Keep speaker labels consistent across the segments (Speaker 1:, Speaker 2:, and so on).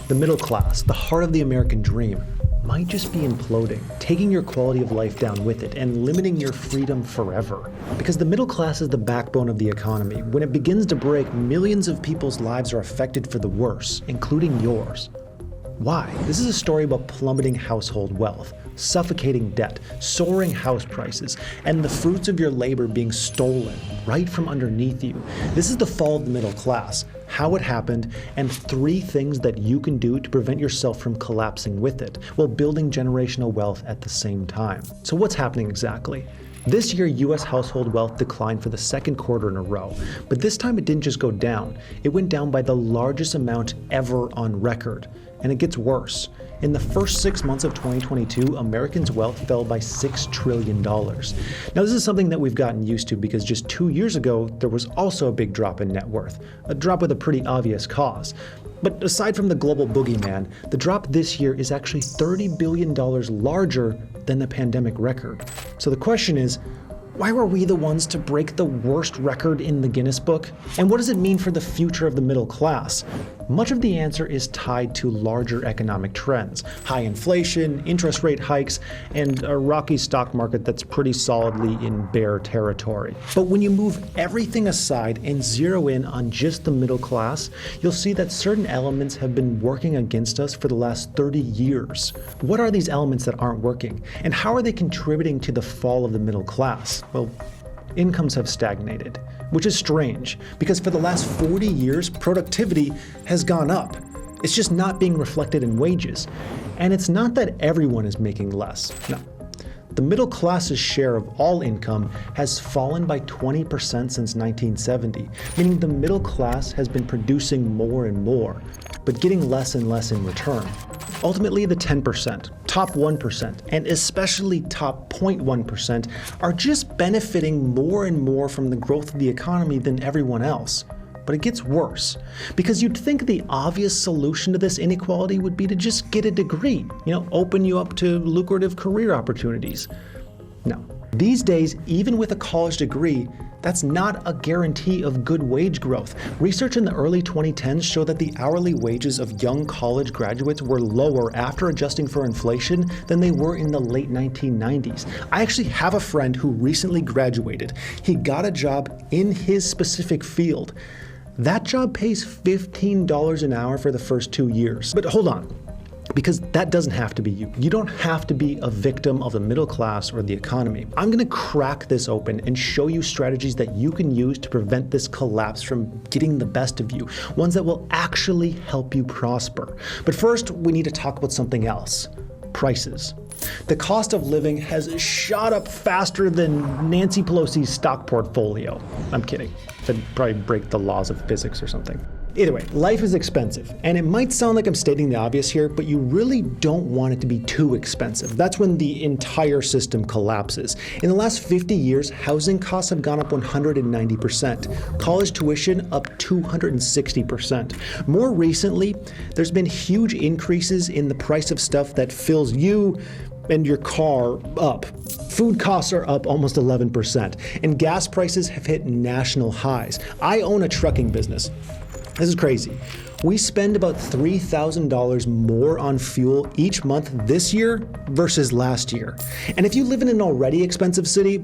Speaker 1: The middle class, the heart of the American dream, might just be imploding, taking your quality of life down with it and limiting your freedom forever. Because the middle class is the backbone of the economy. When it begins to break, millions of people's lives are affected for the worse, including yours. Why? This is a story about plummeting household wealth, suffocating debt, soaring house prices, and the fruits of your labor being stolen right from underneath you. This is the fall of the middle class, how it happened, and 3 things that you can do to prevent yourself from collapsing with it, while building generational wealth at the same time. So what's happening exactly? This year, US household wealth declined for the 2nd quarter in a row, but this time it didn't just go down. It went down by the largest amount ever on record. And it gets worse. In the first 6 months of 2022, Americans' wealth fell by $6 trillion. Now, this is something that we've gotten used to because just 2 years ago, there was also a big drop in net worth, a drop with a pretty obvious cause. But aside from the global boogeyman, the drop this year is actually $30 billion larger than the pandemic record. So the question is, why were we the ones to break the worst record in the Guinness Book? And what does it mean for the future of the middle class? Much of the answer is tied to larger economic trends. High inflation, interest rate hikes, and a rocky stock market that's pretty solidly in bear territory. But when you move everything aside and zero in on just the middle class, you'll see that certain elements have been working against us for the last 30 years. What are these elements that aren't working? And how are they contributing to the fall of the middle class? Well, incomes have stagnated, which is strange because for the last 40 years, productivity has gone up. It's just not being reflected in wages. And it's not that everyone is making less. No. The middle class's share of all income has fallen by 20% since 1970, meaning the middle class has been producing more and more, but getting less and less in return. Ultimately, the 10%, top 1%, and especially top 0.1% are just benefiting more and more from the growth of the economy than everyone else. But it gets worse, because you'd think the obvious solution to this inequality would be to just get a degree, open you up to lucrative career opportunities. No. These days, even with a college degree, that's not a guarantee of good wage growth. Research in the early 2010s showed that the hourly wages of young college graduates were lower after adjusting for inflation than they were in the late 1990s. I actually have a friend who recently graduated. He got a job in his specific field. That job pays $15 an hour for the first 2 years. But hold on. Because that doesn't have to be you. You don't have to be a victim of the middle class or the economy. I'm gonna crack this open and show you strategies that you can use to prevent this collapse from getting the best of you, ones that will actually help you prosper. But first, we need to talk about something else: prices. The cost of living has shot up faster than Nancy Pelosi's stock portfolio. I'm kidding. That'd probably break the laws of physics or something. Either way, life is expensive, and it might sound like I'm stating the obvious here, but you really don't want it to be too expensive. That's when the entire system collapses. In the last 50 years, housing costs have gone up 190%, college tuition up 260%. More recently, there's been huge increases in the price of stuff that fills you and your car up. Food costs are up almost 11%, and gas prices have hit national highs. I own a trucking business. This is crazy. We spend about $3,000 more on fuel each month this year versus last year. And if you live in an already expensive city,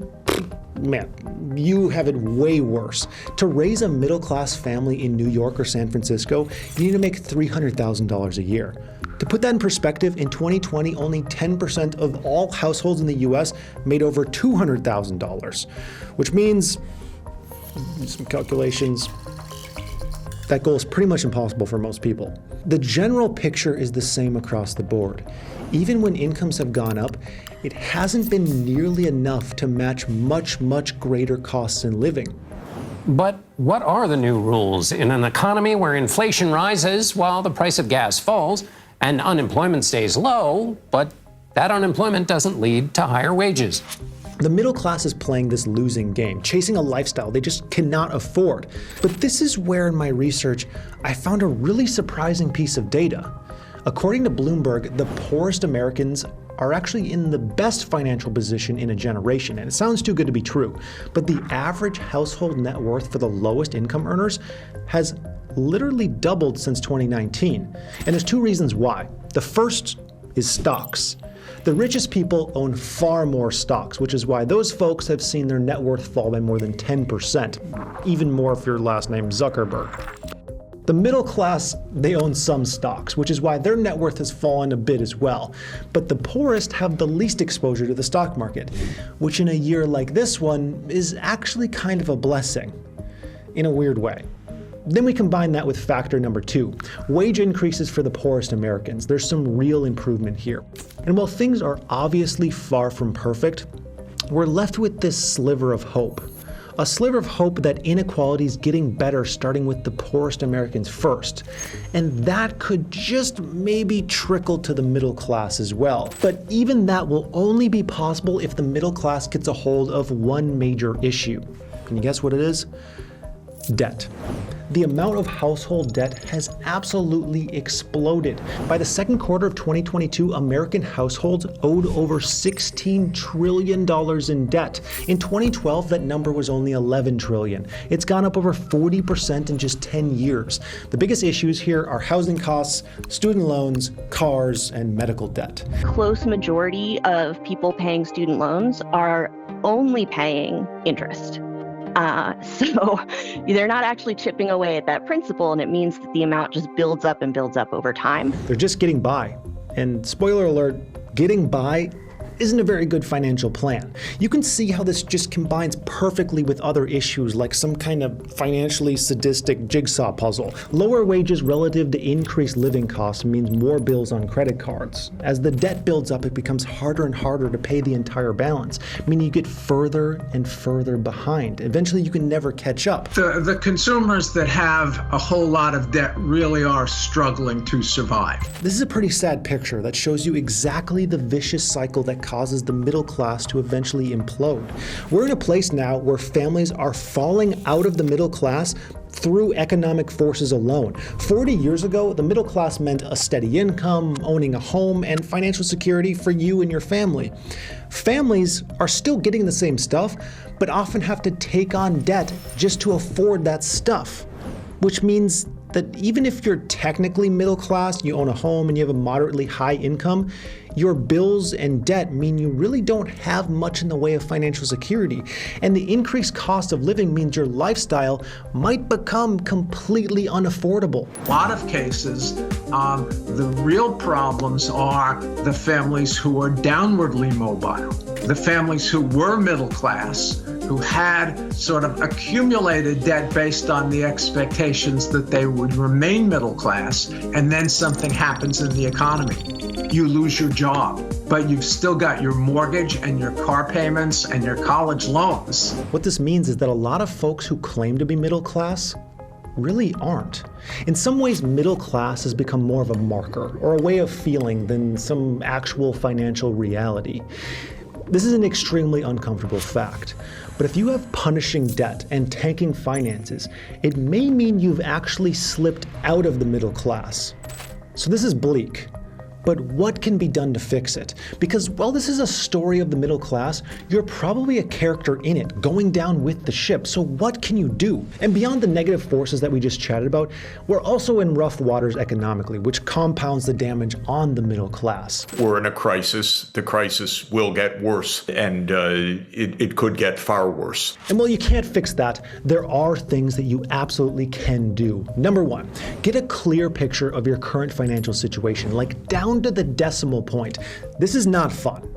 Speaker 1: man, you have it way worse. To raise a middle-class family in New York or San Francisco, you need to make $300,000 a year. To put that in perspective, in 2020, only 10% of all households in the US made over $200,000, which means, some calculations, that goal is pretty much impossible for most people. The general picture is the same across the board. Even when incomes have gone up, it hasn't been nearly enough to match much, much greater costs in living.
Speaker 2: But what are the new rules in an economy where inflation rises while the price of gas falls and unemployment stays low, but that unemployment doesn't lead to higher wages?
Speaker 1: The middle class is playing this losing game, chasing a lifestyle they just cannot afford. But this is where in my research, I found a really surprising piece of data. According to Bloomberg, the poorest Americans are actually in the best financial position in a generation, and it sounds too good to be true. But the average household net worth for the lowest income earners has literally doubled since 2019. And there's two reasons why. The first is stocks. The richest people own far more stocks, which is why those folks have seen their net worth fall by more than 10%, even more if your last name Zuckerberg. The middle class, they own some stocks, which is why their net worth has fallen a bit as well. But the poorest have the least exposure to the stock market, which in a year like this one is actually kind of a blessing, in a weird way. Then we combine that with factor number 2, wage increases for the poorest Americans. There's some real improvement here. And while things are obviously far from perfect, we're left with this sliver of hope. A sliver of hope that inequality is getting better, starting with the poorest Americans first. And that could just maybe trickle to the middle class as well. But even that will only be possible if the middle class gets a hold of one major issue. Can you guess what it is? Debt. The amount of household debt has absolutely exploded. By the second quarter of 2022, American households owed over $16 trillion in debt. In 2012, that number was only $11 trillion. It's gone up over 40% in just 10 years. The biggest issues here are housing costs, student loans, cars, and medical debt.
Speaker 3: Close majority of people paying student loans are only paying interest. So they're not actually chipping away at that principal, and it means that the amount just builds up and builds up over time.
Speaker 1: They're just getting by. And spoiler alert, getting by isn't a very good financial plan. You can see how this just combines perfectly with other issues like some kind of financially sadistic jigsaw puzzle. Lower wages relative to increased living costs means more bills on credit cards. As the debt builds up, it becomes harder and harder to pay the entire balance, meaning you get further and further behind. Eventually, you can never catch up.
Speaker 4: The consumers that have a whole lot of debt really are struggling to survive.
Speaker 1: This is a pretty sad picture that shows you exactly the vicious cycle that causes the middle class to eventually implode. We're in a place now where families are falling out of the middle class through economic forces alone. 40 years ago, the middle class meant a steady income, owning a home, and financial security for you and your family. Families are still getting the same stuff, but often have to take on debt just to afford that stuff, which means that even if you're technically middle class, you own a home and you have a moderately high income, your bills and debt mean you really don't have much in the way of financial security. And the increased cost of living means your lifestyle might become completely unaffordable.
Speaker 4: A lot of cases, the real problems are the families who are downwardly mobile, the families who were middle class, who had sort of accumulated debt based on the expectations that they would remain middle class, and then something happens in the economy. You lose your job, but you've still got your mortgage and your car payments and your college loans.
Speaker 1: What this means is that a lot of folks who claim to be middle class really aren't. In some ways, middle class has become more of a marker or a way of feeling than some actual financial reality. This is an extremely uncomfortable fact, but if you have punishing debt and tanking finances, it may mean you've actually slipped out of the middle class. So this is bleak. But what can be done to fix it? Because while this is a story of the middle class, you're probably a character in it, going down with the ship. So what can you do? And beyond the negative forces that we just chatted about, we're also in rough waters economically, which compounds the damage on the middle class.
Speaker 5: We're in a crisis. The crisis will get worse, and it could get far worse.
Speaker 1: And while you can't fix that, there are things that you absolutely can do. Number 1, get a clear picture of your current financial situation, like down to the decimal point. This is not fun.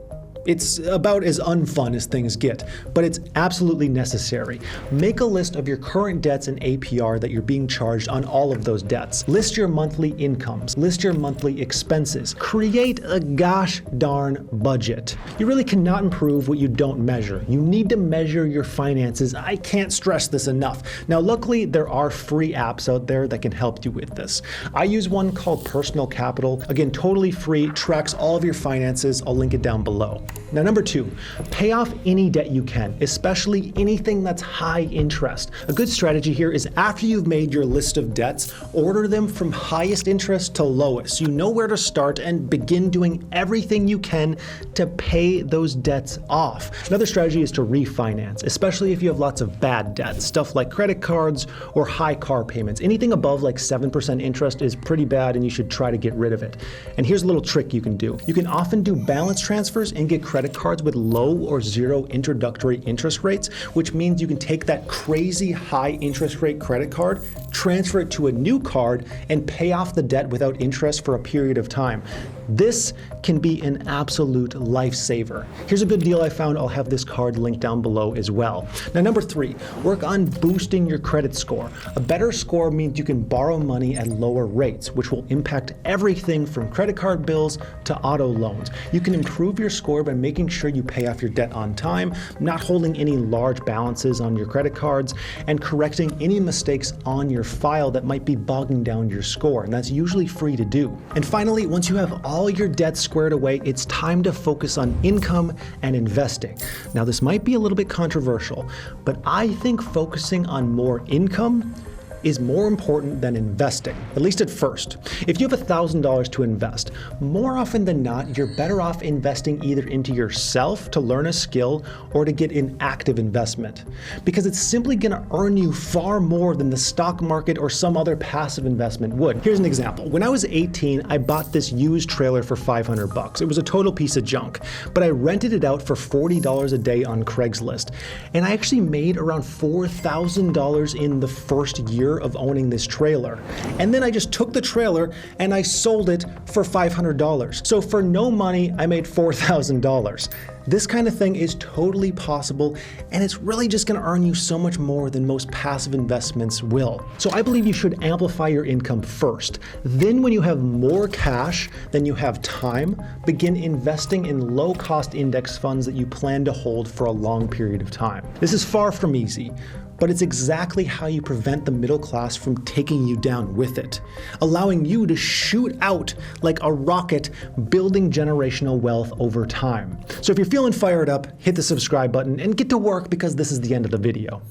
Speaker 1: It's about as unfun as things get, but it's absolutely necessary. Make a list of your current debts and APR that you're being charged on all of those debts. List your monthly incomes. List your monthly expenses. Create a gosh darn budget. You really cannot improve what you don't measure. You need to measure your finances. I can't stress this enough. Now, luckily, there are free apps out there that can help you with this. I use one called Personal Capital. Again, totally free, tracks all of your finances. I'll link it down below. Now, number 2, pay off any debt you can, especially anything that's high interest. A good strategy here is after you've made your list of debts, order them from highest interest to lowest. You know where to start and begin doing everything you can to pay those debts off. Another strategy is to refinance, especially if you have lots of bad debts, stuff like credit cards or high car payments. Anything above like 7% interest is pretty bad and you should try to get rid of it. And here's a little trick you can do. You can often do balance transfers and get credit cards with low or zero introductory interest rates, which means you can take that crazy high interest rate credit card, transfer it to a new card, and pay off the debt without interest for a period of time. This can be an absolute lifesaver. Here's a good deal I found. I'll have this card linked down below as well. Now, number 3, work on boosting your credit score. A better score means you can borrow money at lower rates, which will impact everything from credit card bills to auto loans. You can improve your score by making sure you pay off your debt on time, not holding any large balances on your credit cards, and correcting any mistakes on your file that might be bogging down your score, and that's usually free to do. And finally, once you have all your debts squared away, it's time to focus on income and investing. Now, this might be a little bit controversial, but I think focusing on more income is more important than investing, at least at first. If you have $1,000 to invest, more often than not, you're better off investing either into yourself to learn a skill or to get an active investment, because it's simply gonna earn you far more than the stock market or some other passive investment would. Here's an example. When I was 18, I bought this used trailer for $500. It was a total piece of junk, but I rented it out for $40 a day on Craigslist. And I actually made around $4,000 in the first year of owning this trailer. And then I just took the trailer and I sold it for $500. So for no money, I made $4,000. This kind of thing is totally possible, and it's really just gonna earn you so much more than most passive investments will. So I believe you should amplify your income first. Then when you have more cash than you have time, begin investing in low-cost index funds that you plan to hold for a long period of time. This is far from easy, but it's exactly how you prevent the middle class from taking you down with it, allowing you to shoot out like a rocket, building generational wealth over time. So if you're feeling fired up, hit the subscribe button and get to work, because this is the end of the video.